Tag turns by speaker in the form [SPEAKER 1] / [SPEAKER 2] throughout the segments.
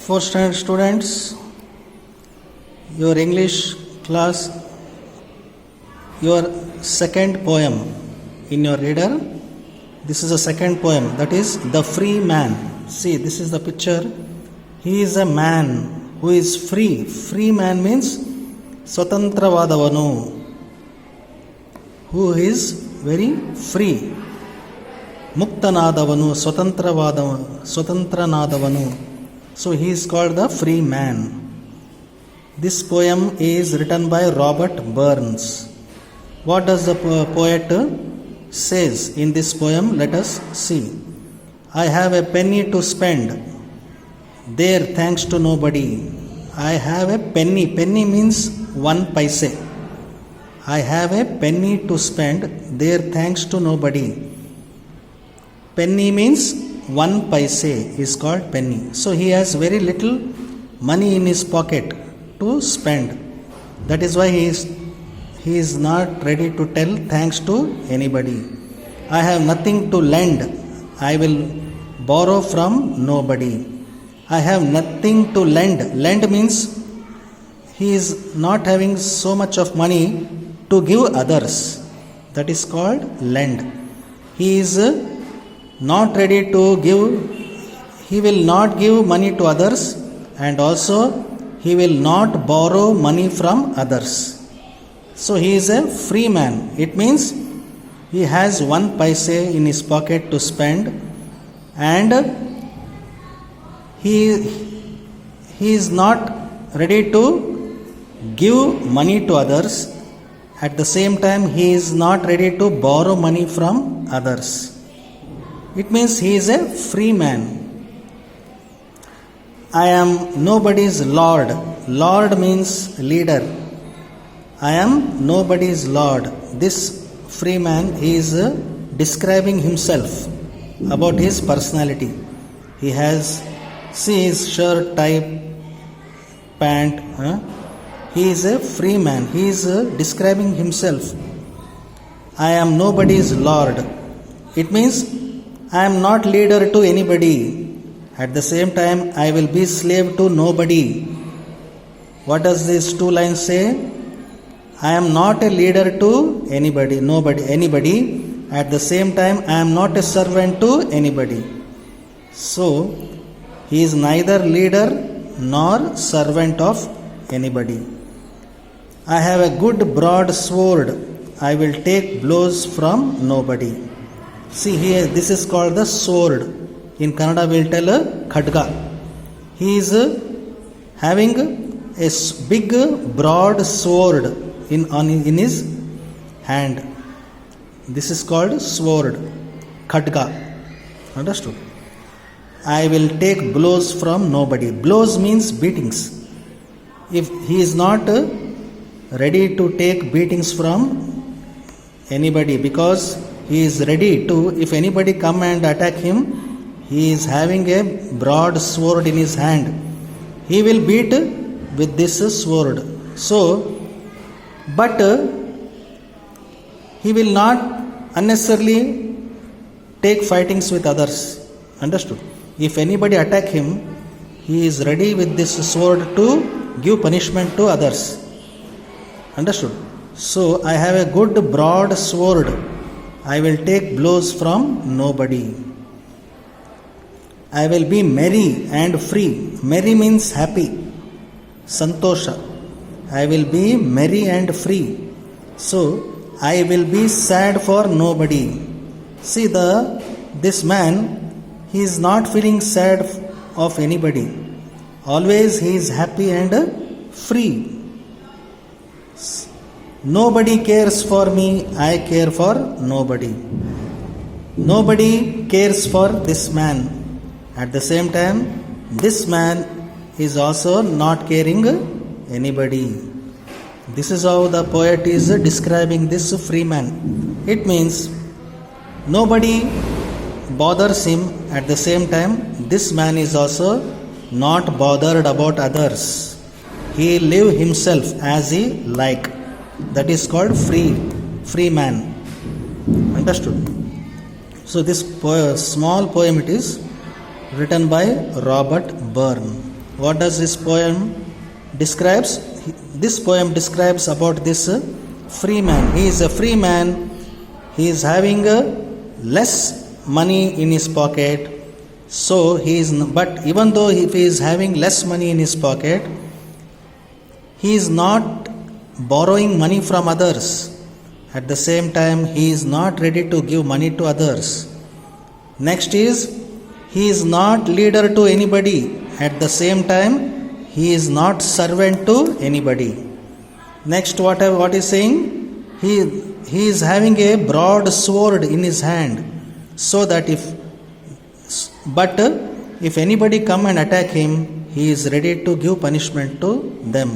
[SPEAKER 1] Fourth standard students, your English class, your second poem in your reader. This is a second poem, that is The Free Man. See, this is the picture. He is a man who is free. Free man means Swatantravadavanu, who is very free. Muktanadavanu, Swatantranadavanu. So he is called the free man. This poem is written by Robert Burns. What does the poet says in this poem? Let us see. I have a penny to spend, there thanks to nobody. I have a penny. Penny means 1 paise. I have a penny to spend, there thanks to nobody. Penny means 1 paise is called penny. So he has very little money in his pocket to spend. That is why he is not ready to tell thanks to anybody. I have nothing to lend, I will borrow from nobody. I have nothing to lend. Lend means he is not having so much of money to give others. That is called lend. He is not ready to give. He will not give money to others, and also he will not borrow money from others. So he is a free man. It means he has 1 paise in his pocket to spend, and he is not ready to give money to others. At the same time, he is not ready to borrow money from others. It means he is a free man. I am nobody's lord. Lord means leader. I am nobody's lord. This free man, he is describing himself about his personality. He has, see his shirt, tie, pant. He is a free man. He is describing himself. I am nobody's lord. It means I am not leader to anybody. At the same time, I will be slave to nobody. What does these 2 lines say? I am not a leader to anybody, anybody. At the same time, I am not a servant to anybody. So, he is neither leader nor servant of anybody. I have a good broad sword. I will take blows from nobody. See here, this is called the sword. In Kannada we will tell a khadga. He is having a big broad sword in his hand. This is called sword, khadga. Understood? I will take blows from nobody. Blows means beatings. If he is not ready to take beatings from anybody, because he is ready to, if anybody come and attack him, he is having a broad sword in his hand. He will beat with this sword. So, but he will not unnecessarily take fightings with others. Understood? If anybody attack him, he is ready with this sword to give punishment to others. Understood? So, I have a good broad sword. I will take blows from nobody. I will be merry and free. Merry means happy. Santosha. I will be merry and free. So, I will be sad for nobody. See, this man, he is not feeling sad of anybody. Always he is happy and free. Nobody cares for me, I care for nobody. Nobody cares for this man. At the same time, this man is also not caring anybody. This is how the poet is describing this free man. It means nobody bothers him. At the same time, this man is also not bothered about others. He live himself as he like. That is called free man. Understood? So this small poem it is written by Robert Burns. What does this poem describes? This poem describes about this free man. He is a free man. He is having less money in his pocket. So he is, but even though he is having less money in his pocket, he is not borrowing money from others. At the same time, he is not ready to give money to others. Next is, he is not leader to anybody. At the same time, he is not servant to anybody. Next, what is saying? He is having a broad sword in his hand, so that if anybody come and attack him, he is ready to give punishment to them.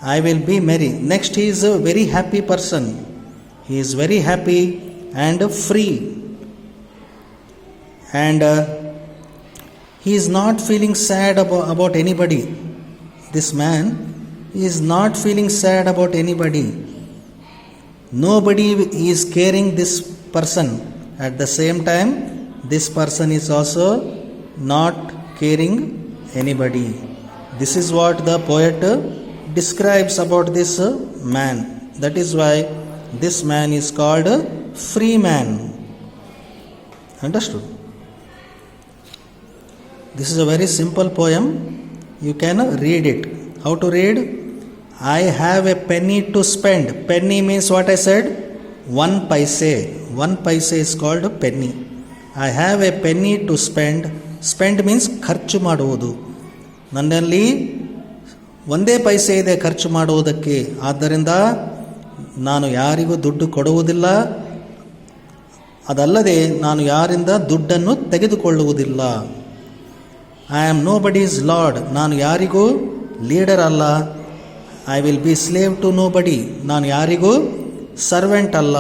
[SPEAKER 1] I will be merry. Next, he is a very happy person. He is very happy and free. And he is not feeling sad about anybody. This man is not feeling sad about anybody. Nobody is caring this person. At the same time, this person is also not caring anybody. This is what the poet describes about this man. That is why this man is called free man. Understood? This is a very simple poem. You can read it. How to read? I have a penny to spend. Penny means what I said? 1 paise. 1 paise is called penny. I have a penny to spend. Spend means ಖರ್ಚು ಮಾಡುವುದು. ನನ್ನಲ್ಲಿ ಒಂದೇ ಪೈಸೆ ಇದೆ ಖರ್ಚು ಮಾಡುವುದಕ್ಕೆ. ಆದ್ದರಿಂದ ನಾನು ಯಾರಿಗೂ ದುಡ್ಡು ಕೊಡುವುದಿಲ್ಲ. ಅದಲ್ಲದೆ ನಾನು ಯಾರಿಂದ ದುಡ್ಡನ್ನು ತೆಗೆದುಕೊಳ್ಳುವುದಿಲ್ಲ. I am nobody's lord. ನಾನು ಯಾರಿಗೂ ಲೀಡರ್ ಅಲ್ಲ. I will be slave to nobody. ನಾನು ಯಾರಿಗೂ ಸರ್ವೆಂಟ್ ಅಲ್ಲ.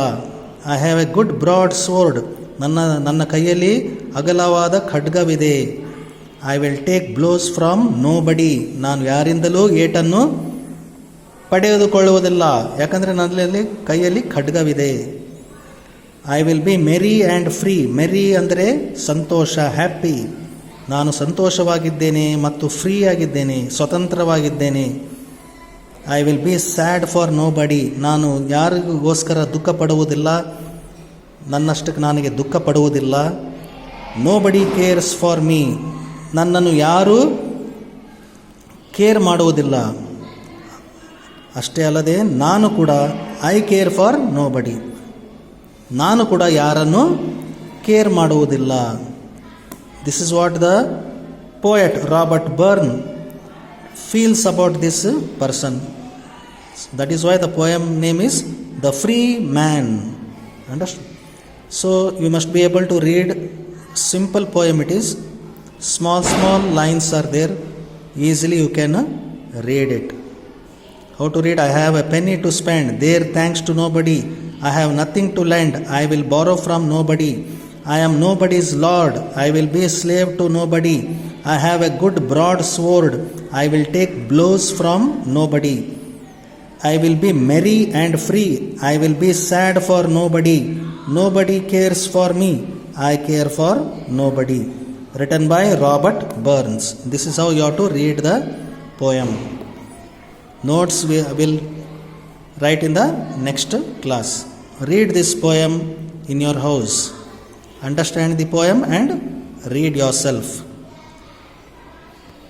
[SPEAKER 1] I have a good broad sword. ನನ್ನ ಕೈಯಲ್ಲಿ ಅಗಲವಾದ ಖಡ್ಗವಿದೆ. I will take blows from nobody. ನಾನು ಯಾರಿಂದಲೂ ಏಟನ್ನು ಪಡೆದುಕೊಳ್ಳುವುದಿಲ್ಲ, ಯಾಕಂದರೆ ನನ್ನಲ್ಲಿ ಕೈಯಲ್ಲಿ ಖಡ್ಗವಿದೆ. I will be merry and free. Merry ಅಂದರೆ ಸಂತೋಷ, ಹ್ಯಾಪಿ. ನಾನು ಸಂತೋಷವಾಗಿದ್ದೇನೆ ಮತ್ತು ಫ್ರೀ ಆಗಿದ್ದೇನೆ, ಸ್ವತಂತ್ರವಾಗಿದ್ದೇನೆ. I will be sad for no ಬಡಿ. ನಾನು ಯಾರಿಗೋಸ್ಕರ ದುಃಖ ಪಡುವುದಿಲ್ಲ, ನನ್ನಷ್ಟಕ್ಕೆ ನನಗೆ ದುಃಖ ಪಡುವುದಿಲ್ಲ. ನೋ ಬಡಿ ಕೇರ್ಸ್ ಫಾರ್ ಮೀ. ನನ್ನನ್ನು ಯಾರೂ ಕೇರ್ ಮಾಡುವುದಿಲ್ಲ. ಅಷ್ಟೇ ಅಲ್ಲದೆ ನಾನು ಕೂಡ ಐ ಕೇರ್ ಫಾರ್ ನೋ ಬಡಿ. ನಾನು ಕೂಡ ಯಾರನ್ನು ಕೇರ್ ಮಾಡುವುದಿಲ್ಲ. This is what the poet Robert Burn feels about this person. That is why the poem name is The Free Man. Understood? So you must be able to read simple poem. It is small lines are there. Easily you can read it. How to read? I have a penny to spend. There thanks to nobody. I have nothing to lend. I will borrow from nobody. I am nobody's lord. I will be a slave to nobody. I have a good broad sword. I will take blows from nobody. I will be merry and free. I will be sad for nobody. Nobody cares for me. I care for nobody. Written by Robert Burns. This is how you have to read the poem. Notes we will write in the next class. Read this poem in your house. Understand the poem and read yourself.